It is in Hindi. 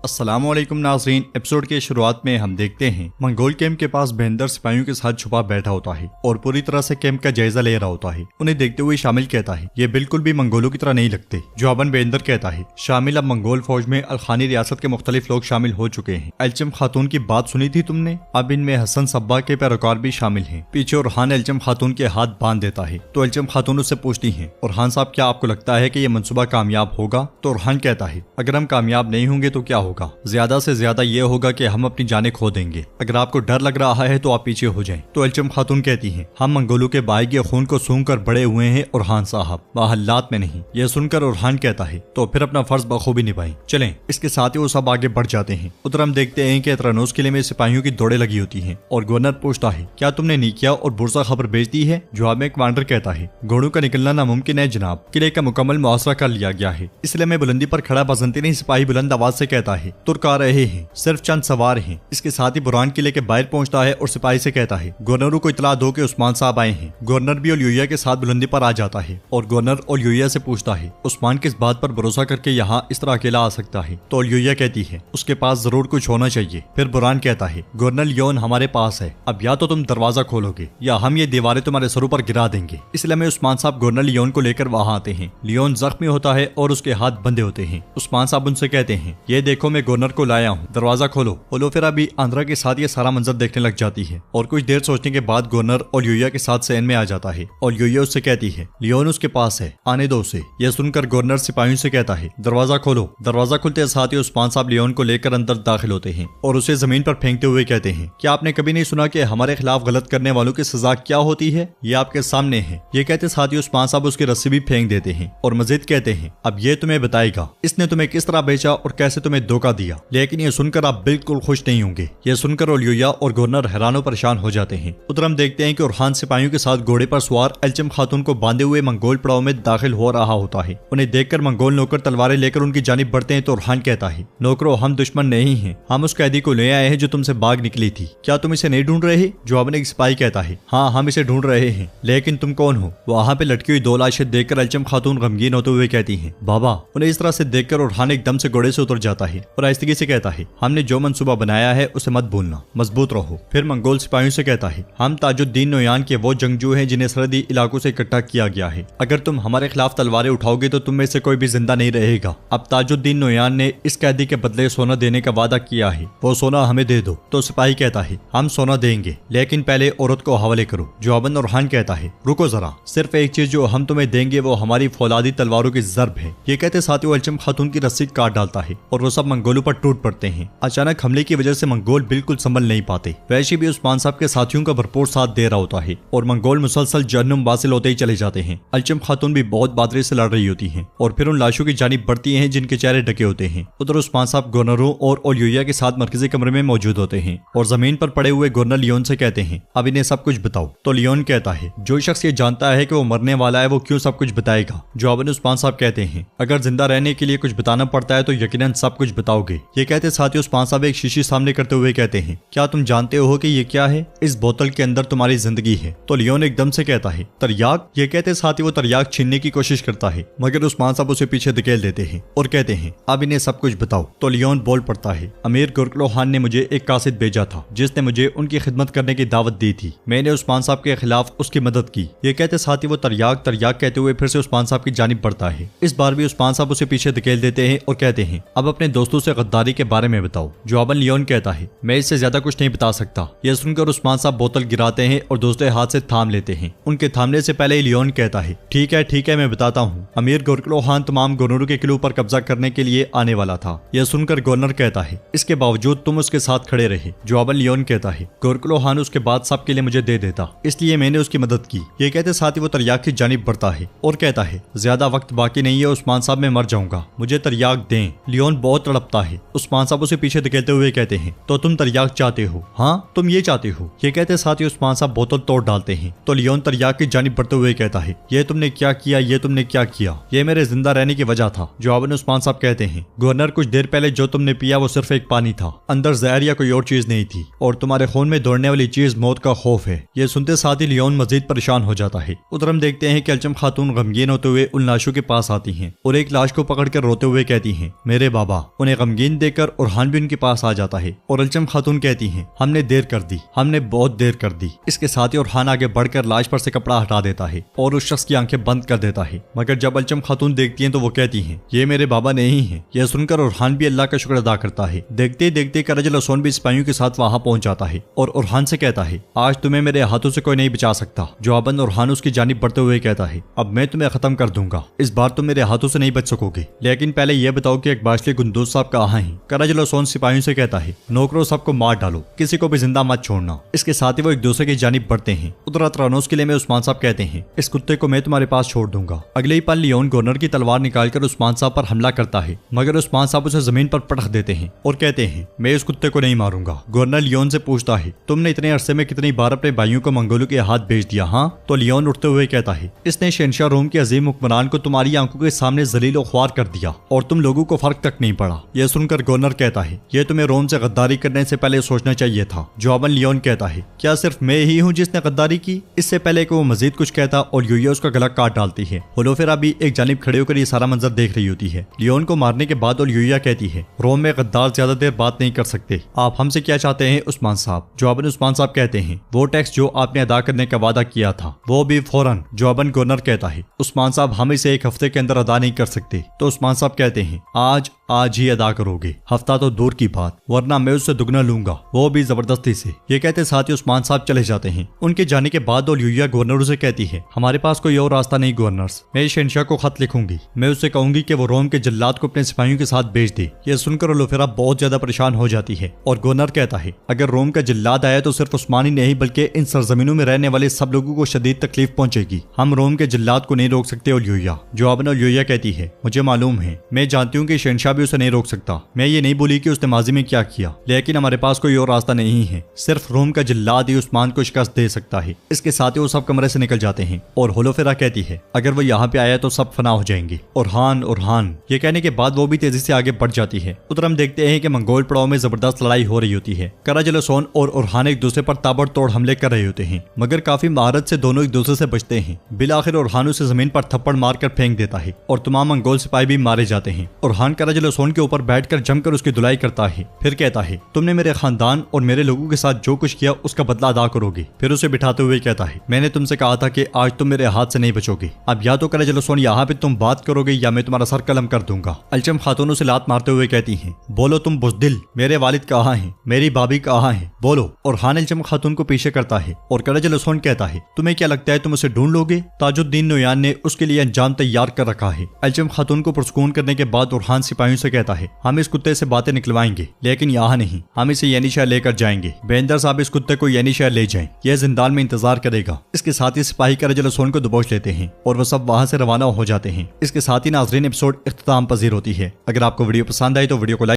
अस्सलामुअलैकुम नाज़रीन। एपिसोड के शुरुआत में हम देखते हैं मंगोल कैंप के पास बेंदर सिपाहियों के साथ छुपा बैठा होता है और पूरी तरह से कैंप का जायजा ले रहा होता है। उन्हें देखते हुए शामिल कहता है, ये बिल्कुल भी मंगोलों की तरह नहीं लगते। जवाबन बेंदर कहता है, शामिल अब मंगोल फौज में अलखानी रियासत के मुख्तलिफ लोग शामिल हो चुके हैं। एल्चम खातून की बात सुनी थी तुमने? अब इनमें हसन सब्बा के पैरोकार भी शामिल हैं। पीछे ओरहान एल्चम खातून के हाथ बांध देता है तो एल्चम खातून उससे पूछती है, ओरहान साहब क्या आपको लगता है कि ये मंसूबा कामयाब होगा? तो ओरहान कहता है, अगर हम कामयाब नहीं होंगे तो क्या होगा? ज्यादा से ज्यादा ये होगा कि हम अपनी जानें खो देंगे। अगर आपको डर लग रहा है तो आप पीछे हो जाएं। तो एल्चम खातून कहती हैं, हम मंगोलों के बाई के खून को सूंघ कर बड़े हुए हैं ओरहान साहब, महल्लात में नहीं। यह सुनकर ओरहान कहता है, तो फिर अपना फर्ज बखूबी निभाएं। चलें। इसके साथ ही वो सब आगे बढ़ जाते हैं। उधर हम देखते हैं कि एतरानोस किले में सिपाहियों की दौड़े लगी होती हैं और गवर्नर पूछता है, क्या तुमने नीकिया और बुरसा खबर भेज दी है? जवाब में कमांडर कहता है, घोड़ों का निकलना नामुमकिन है जनाब। किले का मुकम्मल मुआसरा कर लिया गया है। इसलिए मैं बुलंदी पर खड़ा बसंती सिपाही बुलंद आवाज से कहता है, तुर्क आ रहे हैं, सिर्फ चंद सवार हैं। इसके साथ ही बुरहान किले के बाहर पहुंचता है और सिपाही से कहता है, गवर्नर को इतला दो कि उस्मान साहब आए हैं। गवर्नर भी ओलिया के साथ बुलंदी पर आ जाता है और गवर्नर ओलिया से पूछता है, उस्मान किस बात पर भरोसा करके यहाँ इस तरह अकेला आ सकता है? तो ओलिया कहती है, उसके पास जरूर कुछ होना चाहिए। फिर बुरहान कहता है, गवर्नर लियोन हमारे पास है। अब या तो तुम दरवाजा खोलोगे या हम ये दीवारें तुम्हारे सरों पर गिरा देंगे। इसलिए में उस्मान साहब गवर्नर लियोन को लेकर वहाँ आते हैं। लियोन जख्मी होता है और उसके हाथ बंधे होते हैं। उस्मान साहब उनसे कहते हैं, ये देखो मैं गवर्नर को लाया हूँ, दरवाजा खोलो। ओलोफेरा भी आंद्रा के साथ ये सारा मंजर देखने लग जाती है और कुछ देर सोचने के बाद गवर्नर और यूया के साथ सैन में आ जाता है और यूया उससे कहती है, लियोन उसके पास है, आने दो उसे। यह सुनकर गवर्नर सिपाहियों से कहता है, दरवाजा खोलो। दरवाजा खुलते साथ ही उस्मान साहब लियोन को लेकर अंदर दाखिल होते हैं और उसे जमीन पर फेंकते हुए कहते हैं, क्या आपने कभी नहीं सुना कि हमारे खिलाफ गलत करने वालों की सजा क्या होती है? ये आपके सामने है। ये कहते साथ ही उस्मान साहब उसकी रस्सी भी फेंक देते हैं और मजीद कहते हैं, अब ये तुम्हें बताएगा इसने तुम्हें किस तरह बेचा और कैसे तुम्हें धोखा दिया। लेकिन ये सुनकर आप बिल्कुल खुश नहीं होंगे। यह सुनकर ओलिया और गवर्नर हैरानो परेशान हो जाते हैं। उधर हम देखते हैं कि ओरहान सिपाहियों के साथ घोड़े पर सवार एल्चम खातून को बांधे हुए मंगोल पड़ाव में दाखिल हो रहा होता है। उन्हें देखकर मंगोल नौकर तलवारें लेकर उनकी जानिब बढ़ते हैं तो ओरहान कहता है, नौकरों हम दुश्मन नहीं हैं, हम उस कैदी को ले आए हैं जो तुमसे भाग निकली थी। क्या तुम इसे नहीं ढूंढ रहे? जवाब में एक सिपाही कहता है, हाँ हम इसे ढूंढ रहे हैं, लेकिन तुम कौन हो? वहाँ पे लटकी हुई दो लाशें देखकर एल्चम खातून गमगीन होते हुए कहती है, बाबा। उन्हें इस तरह से देखकर ओरहान एकदम से घोड़े से उतर जाता है और आहिस्तगी से कहता है, हमने जो मंसूबा बनाया है उसे मत भूलना, मजबूत रहो। फिर मंगोल सिपाहियों से कहता है, हम ताजुद्दीन नोयान के वो जंगजू हैं जिन्हें सरहदी इलाकों से इकट्ठा किया गया है। अगर तुम हमारे खिलाफ तलवारें उठाओगे तो तुम में से कोई भी जिंदा नहीं रहेगा। अब ताजुद्दीन नोयान ने इस कैदी के बदले सोना देने का वादा किया है, वो सोना हमें दे दो। तो सिपाही कहता है, हम सोना देंगे, लेकिन पहले औरत को हवाले करो। जवाबन ओरहान कहता है, रुको जरा, सिर्फ एक चीज जो हम तुम्हें देंगे वो हमारी फौलादी तलवारों की जरब है। ये कहते साथ ही वो एल्चम खातून की रस्सी काट डालता है और वो सब मंगोलों पर टूट पड़ते हैं। अचानक हमले की वजह से मंगोल बिल्कुल संभल नहीं पाते। वैसे भी उस्मान साहब के साथियों का भरपूर साथ दे रहा होता है और मंगोल मुसलसल जहन्नुम वासिल होते ही चले जाते हैं। एल्चम खातून भी बहुत बहादुरी से लड़ रही होती हैं और फिर उन लाशों की जानिब बढ़ती हैं जिनके चेहरे ढके होते हैं। उधर उस्मान साहब गवर्नरों और ओलिया के साथ मरकजी कमरे में मौजूद होते हैं और जमीन पर पड़े हुए गवर्नर लियोन से कहते हैं, अब इन्हें सब कुछ बताओ। तो लियोन कहता है, जो शख्स ये जानता है कि वो मरने वाला है वो क्यों सब कुछ बताएगा? जवाबन उस्मान साहब कहते हैं, अगर जिंदा रहने के लिए कुछ बताना पड़ता है तो यकीनन सब कुछ बताओगे। ये कहते साथ ही उस्मान साहब एक शीशी सामने करते हुए कहते हैं, क्या तुम जानते हो कि ये क्या है? इस बोतल के अंदर तुम्हारी जिंदगी है। तो लियोन एकदम से कहता है, तरियाक। ये कहते साथ ही वो तरियाक छीनने की कोशिश करता है मगर उस्मान साहब उसे पीछे धकेल देते हैं और कहते हैं, अब इन्हें सब कुछ बताओ। तो लियोन बोल पड़ता है, अमीर गुरकलो खान ने मुझे एक कासिद भेजा था जिसने मुझे उनकी खिदमत करने की दावत दी थी। मैंने उस्मान साहब के खिलाफ उसकी मदद की। ये कहते साथ ही वो तरियाक कहते हुए फिर से उस्मान साहब की जानिब बढ़ता है। इस बार भी उस्मान साहब उसे पीछे धकेल देते हैं और कहते हैं, अब अपने दोस्तों से गद्दारी के बारे में बताओ। जवाबन लियोन कहता है, मैं इससे ज्यादा कुछ नहीं बता सकता। यह सुनकर उस्मान साहब बोतल गिराते हैं और दूसरे हाथ से थाम लेते हैं। उनके थामने से पहले ही लियोन कहता है, ठीक है मैं बताता हूँ। अमीर गुरकलो खान तमाम गवर्नरों के किलों पर कब्जा करने के लिए आने वाला था। यह सुनकर गवर्नर कहता है, इसके बावजूद तुम उसके साथ खड़े रहे। जवाबन लियोन कहता है, गुरकलो खान उसके बाद सब के लिए मुझे दे देता, इसलिए मैंने उसकी मदद की। ये कहते साथ ही वो तरियाक की जानिब बढ़ता है और कहता है, ज्यादा वक्त बाकी नहीं है उस्मान साहब, मैं मर जाऊंगा, मुझे तरियाक दें। लियोन बहुत तड़पता है। उस्मान साहब उसे पीछे धकेलते हुए कहते हैं, तो तुम तरियाक चाहते हो? हाँ, तुम ये चाहते हो? ये कहते साथ ही उस्मान साहब बोतल तोड़ डालते हैं। तो लियोन तरियाक की जानिब बढ़ते हुए कहता है, ये तुमने क्या किया? ये तुमने क्या किया? ये मेरे जिंदा रहने की वजह था। जवाबन उस्मान साहब कहते हैं, गवर्नर कुछ देर पहले जो तुमने पिया वो सिर्फ एक पानी था, अंदर जहर या कोई और चीज नहीं थी और तुम्हारे खून में दौड़ने वाली चीज मौत का खौफ है। ये सुनते साथ ही लियोन मजीद परेशान हो जाता है। उधर हम देखते हैं कि एल्चम खातून गमगीन होते हुए उन लाशों के पास आती हैं और एक लाश को पकड़कर रोते हुए कहती हैं, मेरे बाबा, उन्हें उन्हें गमगीन देखकर उरहान भी उनके पास आ जाता है और अलचम खातून कहती हैं, हमने देर कर दी, हमने बहुत देर कर दी। इसके साथ ही उरहान आगे बढ़कर लाश पर से कपड़ा हटा देता है और उस शख्स की आंखें बंद कर देता है। मगर जब अलचम खातून देखती हैं तो वो कहती हैं, ये मेरे बाबा नहीं है। यह सुनकर उरहान भी अल्लाह का शुक्र अदा करता है। देखते ही देखते करजल हसन भी सिपाहियों के साथ वहां पहुंच जाता है और उरहान से कहता है, आज तुम्हें मेरे हाथों से कोई नहीं बचा सकता। जवाबन उरहान उसकी जानिब बढ़ते हुए कहता है, अब मैं तुम्हें खत्म कर दूंगा, इस बार तुम मेरे हाथों से नहीं बच सकोगे। लेकिन पहले यह बताओ कि अकबाशली गुंदूज साहब कहाँ हैं? करजल हसन सिपाहियों से कहता है, नौकरों सबको मार डालो, किसी को भी जिंदा मत छोड़ना। इसके साथ ही वो एक दूसरे की जानिब बढ़ते हैं। उधर अतरानोस किले में उस्मान साहब कहते हैं, इस कुत्ते को मैं तुम्हारे पास छोड़ दूंगा। अगले ही पल लियोन गवर्नर की तलवार निकालकर उस्मान साहब पर हमला करता है, मगर उस्मान साहब उसे जमीन पर पटक देते हैं और कहते हैं, मैं इस कुत्ते को नहीं मारूंगा। गवर्नर लियोन से पूछता है, तुमने इतने अरसे में कितनी बार अपने भाइयों को मंगोलों के हाथ भेज दिया? हाँ। तो लियोन उठते हुए कहता है, इसने शहंशाह रोम के अजीम हुक्मरान को तुम्हारी आंखों के सामने जलील और ख्वार कर दिया और तुम लोगों को फर्क तक नहीं पड़ा। यह सुनकर गवर्नर कहता है, यह तुम्हें रोम से गद्दारी करने से पहले सोचना चाहिए था। जवाबन लियोन कहता है, क्या सिर्फ मैं ही हूँ जिसने गद्दारी की? इससे पहले कि वो मजीद कुछ कहता और यूया उसका गला काट डालती है। होलोफेरा भी एक जानिब खड़े होकर ये सारा मंजर देख रही होती है। लियोन को मारने के बाद यूया कहती है, रोम में गद्दार ज्यादा देर बात नहीं कर सकते, आप हमसे क्या चाहते हैं उस्मान साहब? जवाबन उस्मान साहब कहते हैं, वो टैक्स जो आपने अदा करने का वादा किया था वो भी फौरन। जवाबन गवर्नर कहता है, उस्मान साहब हम इसे एक हफ्ते के अंदर अदा नहीं कर सकते। तो उस्मान साहब कहते हैं, आज ही अदा करोगे, हफ्ता तो दूर की बात, वरना मैं उससे दुगना लूंगा, वो भी जबरदस्ती से। ये कहते साथ ही उस्मान साहब चले जाते हैं। उनके जाने के बाद यूया गवर्नर से कहती है, हमारे पास कोई और रास्ता नहीं गवर्नर्स, मैं शहंशाह को खत लिखूंगी, मैं उससे कहूंगी कि वो रोम के जल्लाद को अपने सिपाहियों के साथ भेज दे। यह सुनकर होलोफेरा बहुत ज्यादा परेशान हो जाती है और गवर्नर कहता है, अगर रोम का जल्लाद आया तो सिर्फ उस्मान ही नहीं बल्कि इन सरजमीनों में रहने वाले सब लोगों को शदीद तकलीफ पहुंचेगी। हम रोम के जल्लाद को नहीं रोक सकते। और यूया जवाबन यूया कहती है, मुझे मालूम है, मैं जानती हूँ कि शहंशाह भी उसे नहीं रोक सकता। मैं ये नहीं बोली कि उसने माजी में क्या किया, लेकिन हमारे पास कोई और रास्ता नहीं है, सिर्फ रोम का जल्लाद ही उस्मान को शिकस्त दे सकता है। इसके साथ ही वो सब कमरे से निकल जाते हैं और होलोफेरा कहती है, अगर वो यहाँ पे आया तो सब फना हो जाएंगे। उरहान ये कहने के बाद वो भी तेजी से आगे बढ़ जाती है। उधर हम देखते हैं कि मंगोल पड़ाव में जबरदस्त लड़ाई हो रही होती है। करजल हसन और उरहान एक दूसरे पर ताबड़तोड़ हमले कर रहे होते हैं, मगर काफी महारत से दोनों एक दूसरे से बचते हैं। बिलाखिर उरहान उसे जमीन पर थप्पड़ मारकर फेंक देता है और तमाम मंगोल सिपाही भी मारे जाते हैं। उरहान करजल हसन के ऊपर बैठकर जमकर उसकी धुलाई करता है, फिर कहता है, तुमने मेरे खानदान और मेरे लोगों के साथ जो कुछ किया उसका बदला अदा करोगे। फिर उसे बिठाते हुए कहता है, मैंने तुमसे कहा था कि आज तुम मेरे हाथ से नहीं बचोगे, अब या तो करजल हसन यहाँ पे तुम बात करोगे या मैं तुम्हारा सर कलम कर दूंगा। अलचम खातून उसे लात मारते हुए कहती हैं, बोलो तुम बुज़दिल, मेरे वालिद कहाँ हैं, मेरी भाभी कहाँ है, बोलो। और खान अलचम खातून को पीछे करता है और करजल हसन कहता है, तुम्हें क्या लगता है तुम उसे ढूंढ लोगे? ताजुद्दीन नोयान ने उसके लिए अंजाम तैयार कर रखा है। अलचम खातून को पुरस्कून करने के बाद उरहान सिपाहियों से कहता है, हम इस कुत्ते से बातें निकलवाएंगे, लेकिन यहाँ नहीं, हम इसे यानी शहर लेकर जाएंगे। बेंदर साहब इस कुत्ते को यानी शहर ले जाएं, यह जिंदान में इंतजार करेगा। इसके साथ ही सिपाही करजल हसन को दबोच लेते हैं और वो सब वहां से रवाना हो जाते हैं। इसके साथ ही नाजरीन एपिसोड इख्तिताम पजीर होती है। अगर आपको वीडियो पसंद आई तो वीडियो को लाइक